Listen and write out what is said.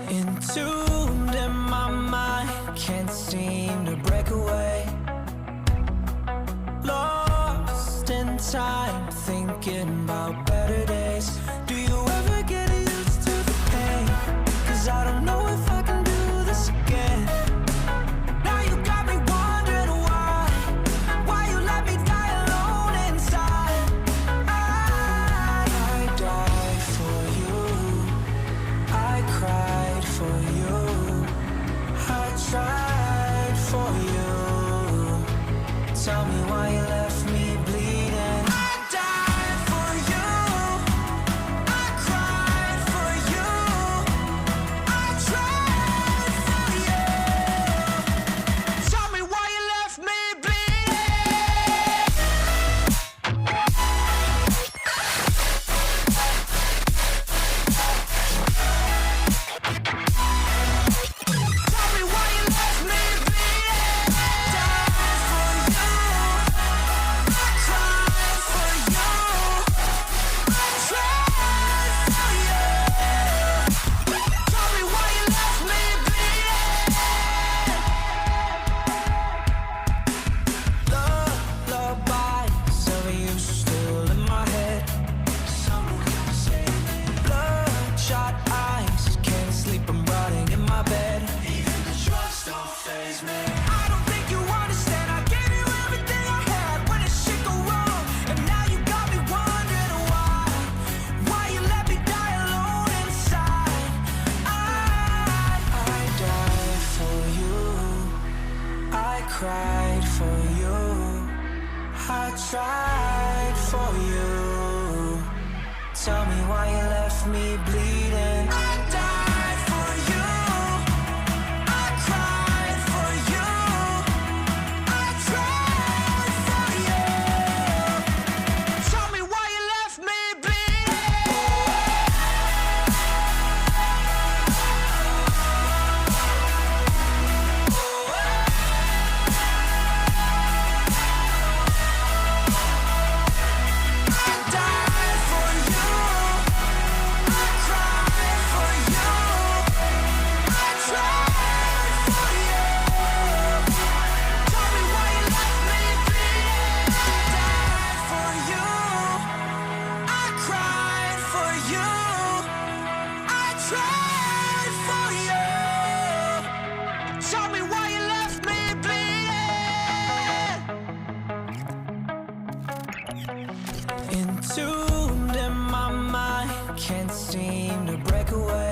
Entombed in my mind, can't seem to break away. Lost in time, thinking about better days. Do you ever get used to the pain? 'Cause I don't know if I can do this again. Now you got me wondering why you let me die alone inside. I died for you, I cried for you, I tried for you. Tell me why you left me bleeding. I died for you, I cried for you, I tried for you. Tell me why you left me bleeding. Tell me why you left me bleeding. Died for you, I cried for you, I tried for you. Tell me why you left me bleeding. Lullabies of you still in my head. Someone come save me. Bloodshot eyes, can't sleep, I'm rotting in my bed. Even the drugs don't faze me. I don't think you understand. I gave you everything I had when this shit go wrong, and now you got me wondering why you let me die alone inside. I died for you, I cried for you, I tried for you. Tell me why you left me bleeding. I died for you, I cried for you, I tried for you. Tell me why you left me bleeding. I died for you, I cried for you, I tried for you. Tell me why you left me bleeding. I died for you, I cried for you, I tried for you. Tell me why you left me bleeding. Entombed in my mind, can't seem to break away.